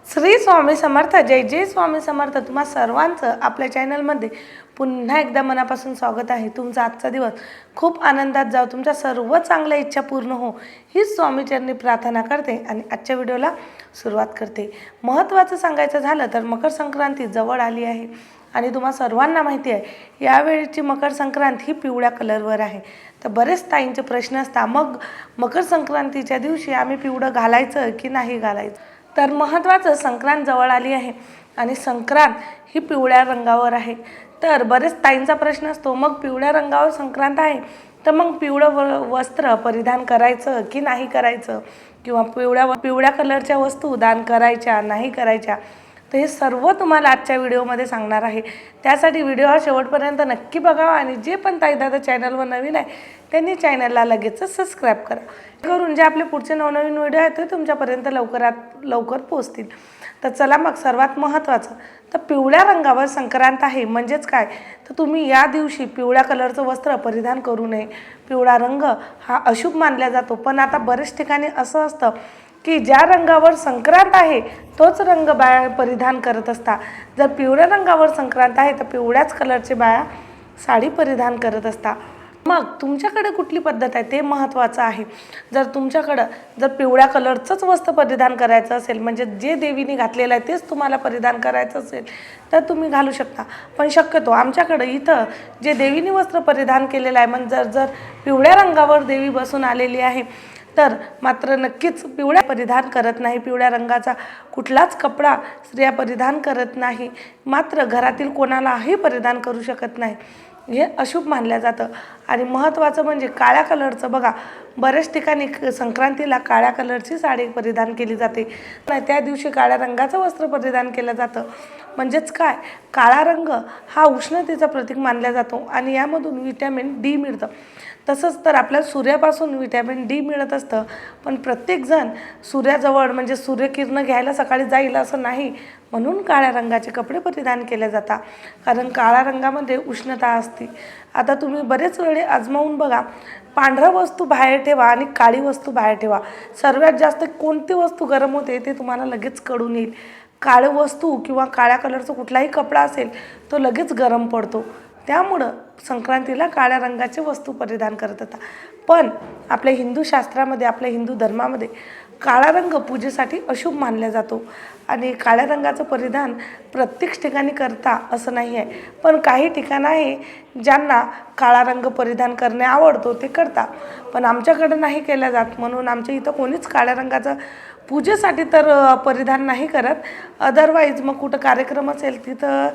श्री स्वामी समर्थ. जय जय स्वामी समर्थ. तुम्हा सर्वांचं आपल्या चॅनलमध्ये पुन्हा एकदा मनापासून स्वागत आहे. तुमचा आजचा दिवस खूप आनंदात जाओ, तुमच्या सर्व चांगल्या इच्छा पूर्ण हो हीच स्वामीचरणी प्रार्थना करते आणि आजच्या व्हिडिओला सुरुवात करते. महत्त्वाचं सांगायचं झालं तर मकर संक्रांती जवळ आली आहे आणि तुम्हा सर्वांना माहिती आहे यावेळीची मकर संक्रांत ही पिवळ्या कलरवर आहे. तर बरेच ताईंचे प्रश्न असतात, मग मकर संक्रांतीच्या दिवशी आम्ही पिवळं घालायचं की नाही घालायचं. तर महत्त्वाचं संक्रांत जवळ आली आहे आणि संक्रांत ही पिवळ्या रंगावर आहे. तर बरेच ताईंचा प्रश्न असतो, मग पिवळ्या रंगावर संक्रांत आहे तर मग पिवळं वस्त्र परिधान करायचं की नाही करायचं, किंवा पिवळ्या कलरच्या वस्तू दान करायच्या नाही करायच्या. तर हे सर्व तुम्हाला आजच्या व्हिडिओमध्ये सांगणार आहे. त्यासाठी व्हिडिओ हा शेवटपर्यंत नक्की बघावा आणि जे पण ताई दादा चॅनलवर नवीन आहे त्यांनी चॅनलला लगेचच सबस्क्राईब करा, करून जे आपले पुढचे नवनवीन व्हिडिओ आहेत ते तुमच्यापर्यंत लवकरात लवकर पोहोचतील. तर चला मग सर्वात महत्त्वाचं तर पिवळ्या रंगावर संक्रांत आहे म्हणजेच काय, तर तुम्ही या दिवशी पिवळ्या कलरचं वस्त्र परिधान करू नये. पिवळा रंग हा अशुभ मानला जातो, पण आता बरेच ठिकाणी असं असतं की ज्या रंगावर संक्रांत आहे तोच रंग बाया परिधान करत असतात. जर पिवळ्या रंगावर संक्रांत आहे तर पिवळ्याच कलरचे बाया साडी परिधान करत असतात. मग तुमच्याकडे कुठली पद्धत आहे ते महत्त्वाचं आहे. जर तुमच्याकडं जर पिवळ्या कलरचंच वस्त्र परिधान करायचं असेल, म्हणजे जे देवीने घातलेलं आहे तेच तुम्हाला परिधान करायचं असेल तर तुम्ही घालू शकता. पण शक्यतो आमच्याकडं इथं जे देवीने वस्त्र परिधान केलेलं आहे, म्हणजे जर पिवळ्या रंगावर देवी बसून आलेली आहे तर मात्र नक्कीच पिवळ्या परिधान करत नाही. पिवळ्या रंगाचा कुठलाच कपडा स्त्रिया परिधान करत नाही, मात्र घरातील कोणालाही परिधान करू शकत नाही, हे अशुभ मानलं जातं. आणि महत्त्वाचं म्हणजे काळ्या कलरचं बघा, बऱ्याच ठिकाणी संक्रांतीला काळ्या कलरची साडी परिधान केली जाते, त्या दिवशी काळ्या रंगाचं वस्त्र परिधान केलं जातं. म्हणजेच काय, काळा रंग हा उष्णतेचा प्रतीक मानला जातो आणि यामधून व्हिटॅमिन डी मिळतं. तसंच तर आपल्याला सूर्यापासून व्हिटॅमिन डी मिळत असतं, पण प्रत्येकजण सूर्याजवळ म्हणजे सूर्यकिरणं घ्यायला सकाळी जाईल असं नाही, म्हणून काळ्या रंगाचे कपडे परिधान केले जातात, कारण काळ्या रंगामध्ये उष्णता असते. आता तुम्ही बरेच वेळे आजमावून बघा, पांढऱ्या वस्तू बाहेर ठेवा आणि काळी वस्तू बाहेर ठेवा, सर्वात जास्त कोणती वस्तू गरम होते ते तुम्हाला लगेच कळून येईल. काळी वस्तू किंवा काळ्या कलरचा कुठलाही कपडा असेल तो लगेच गरम पडतो. त्यामुळं संक्रांतीला काळ्या रंगाचे वस्तू परिधान करत होता. पण आपल्या हिंदू शास्त्रामध्ये, आपल्या हिंदू धर्मामध्ये काळा रंग पूजेसाठी अशुभ मानला जातो आणि काळ्या रंगाचं परिधान प्रत्येक ठिकाणी करता असं नाही आहे, पण काही ठिकाण आहे ज्यांना काळा रंग परिधान करणे आवडतो ते करता, पण आमच्याकडे नाही केला जात, म्हणून आमच्या इथं कोणीच काळ्या रंगाचं पूजेसाठी तर परिधान नाही करत. अदरवाईज मग कुठं कार्यक्रम असेल तिथं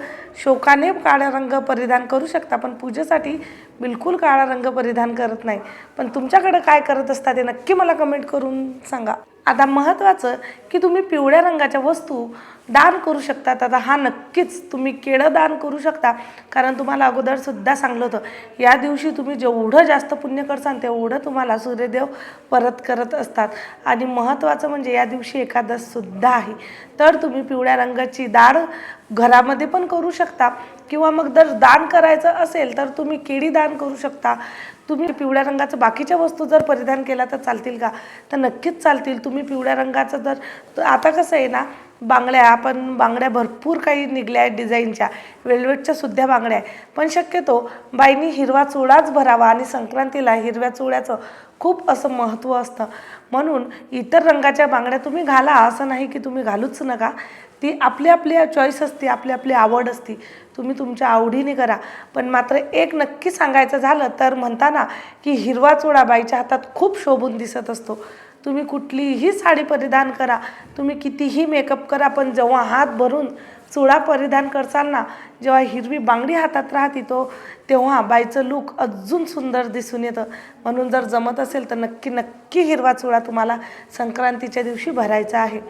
शोकाने काळा रंग परिधान करू शकता, पण पूजेसाठी बिलकुल काळा रंग परिधान करत नाही. पण तुमच्याकडं काय करत असता ते नक्की मला कमेंट करून सांगा. आता महत्त्वाचं की तुम्ही पिवळ्या रंगाच्या वस्तू दान करू शकता. आता हा नक्कीच तुम्ही केळं दान करू शकता, कारण तुम्हाला अगोदरसुद्धा सांगलं होतं या दिवशी तुम्ही जेवढं जास्त पुण्य करसाल तेवढं तुम्हाला सूर्यदेव परत करत असतात. आणि महत्त्वाचं म्हणजे या दिवशी एकादशसुद्धा आहे, तर तुम्ही पिवळ्या रंगाची डाळ घरामध्ये पण करू शकता, किंवा मग जर दान करायचं असेल तर तुम्ही केळी दान करू शकता. तुम्ही पिवळ्या रंगाचं बाकीच्या वस्तू जर परिधान केला तर चालतील का, तर नक्कीच चालतील. तुम्ही पिवळ्या रंगाचं जर आता कसं आहे ना, बांगड्या भरपूर काही निघल्या आहेत डिझाईनच्या, वेल्वेटच्या सुद्धा बांगड्या आहे, पण शक्यतो बाईंनी हिरवा चुडाच भरावा आणि संक्रांतीला हिरव्या चुड्याचं खूप असं महत्त्व असतं. म्हणून इतर रंगाच्या बांगड्या तुम्ही घाला, असं नाही की तुम्ही घालूच नका, ती आपली आपली चॉईस असते, आपली आपली आवड असते, तुम्ही तुमच्या आवडीने करा. पण मात्र एक नक्की सांगायचं झालं तर म्हणताना की हिरवा चुडा बाईच्या हातात खूप शोभून दिसत असतो. तुम्ही कुठलीही साडी परिधान करा, तुम्ही कितीही मेकअप करा, पण जेव्हा हात भरून चुडा परिधान करसाल ना, जेव्हा हिरवी बांगडी हातात राहते तेव्हा बाईचं लूक अजून सुंदर दिसून येतं. म्हणून जर जमत असेल तर नक्की नक्की हिरवा चुडा तुम्हाला संक्रांतीच्या दिवशी भरायचा आहे.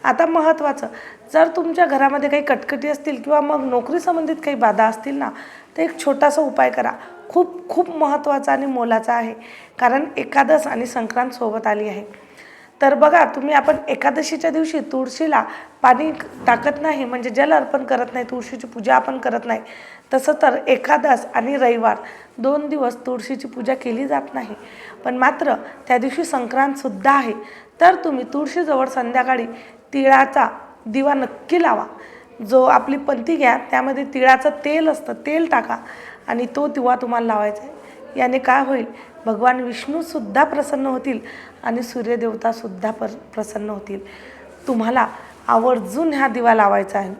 आता महत्त्वाचं, जर तुमच्या घरामध्ये काही कटकटी असतील किंवा मग नोकरी संबंधित काही बाधा असतील ना, तर एक छोटासा उपाय करा, खूप खूप महत्त्वाचा आणि मोलाचा आहे, कारण एकादश आणि संक्रांत सोबत आली आहे. तर बघा, आपण एकादशीच्या दिवशी तुळशीला पाणी टाकत नाही, म्हणजे जल अर्पण करत नाही, तुळशीची पूजा आपण करत नाही. तसं तर एकादश आणि रविवार 2 दिवस तुळशीची पूजा केली जात नाही, पण मात्र त्या दिवशी संक्रांतसुद्धा आहे, तर तुम्ही तुळशीजवळ संध्याकाळी तिळाचा दिवा नक्की लावा. जो आपली पंती घ्या, त्यामध्ये तिळाचं तेल असतं, तेल टाका आणि तो दिवा तुम्हाला लावायचा आहे. याने काय होईल, भगवान विष्णूसुद्धा प्रसन्न होतील आणि सूर्यदेवतासुद्धा प्रसन्न होतील. तुम्हाला आवर्जून हा दिवा लावायचा आहे.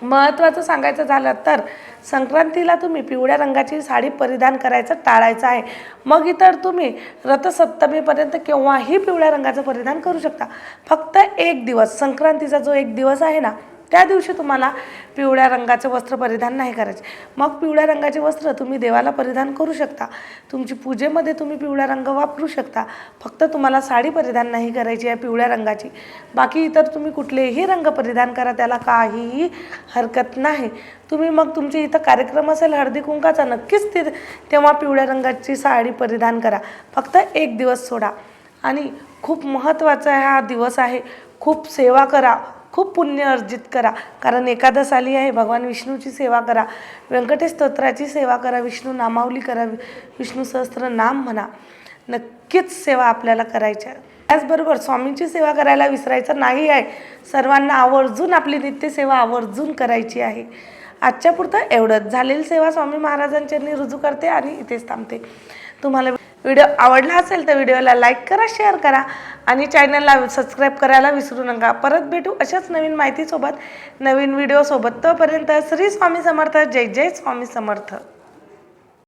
महत्त्वाचं सांगायचं झालं तर संक्रांतीला तुम्ही पिवळ्या रंगाची साडी परिधान करायचं टाळायचं आहे. मग इतर तुम्ही रथसप्तमीपर्यंत केव्हाही पिवळ्या रंगाचं परिधान करू शकता. फक्त एक दिवस, संक्रांतीचा जो एक दिवस आहे ना, त्या दिवशी तुम्हाला पिवळ्या रंगाचं वस्त्र परिधान नाही करायचे. मग पिवळ्या रंगाचे वस्त्र तुम्ही देवाला परिधान करू शकता. तुमची पूजेमध्ये तुम्ही पिवळा रंग वापरू शकता. फक्त तुम्हाला साडी परिधान नाही करायची आहे पिवळ्या रंगाची. बाकी इतर तुम्ही कुठलेही रंग परिधान करा, त्याला काहीही हरकत नाही. तुम्ही मग तुमची इथं कार्यक्रम असेल हळदी कुंकाचा, नक्कीच तेव्हा पिवळ्या रंगाची साडी परिधान करा. फक्त एक दिवस सोडा. आणि खूप महत्त्वाचा हा दिवस आहे. खूप सेवा करा, खूप पुण्य अर्जित करा. कारण एकादश आली आहे. भगवान विष्णूची सेवा करा, व्यंकटेश स्तोत्राची सेवा करा, विष्णू नामावली करा, विष्णू सहस्त्र नाम म्हणा. नक्कीच सेवा आपल्याला करायची आहे. त्याचबरोबर स्वामींची सेवा करायला विसरायचं नाही आहे. सर्वांना आवर्जून आपली नित्यसेवा आवर्जून करायची आहे. आजच्या पुरतं एवढंच. झालेली सेवा स्वामी महाराजांच्यांनी रुजू करते आणि इथेच थांबते. तुम्हाला व्हिडिओ आवडला असेल तर व्हिडिओला लाईक करा, शेअर करा आणि चॅनलला सबस्क्राईब करायला विसरू नका. परत भेटू अशाच नवीन माहितीसोबत, नवीन व्हिडिओसोबत. तोपर्यंत श्री स्वामी समर्थ. जय जय स्वामी समर्थ.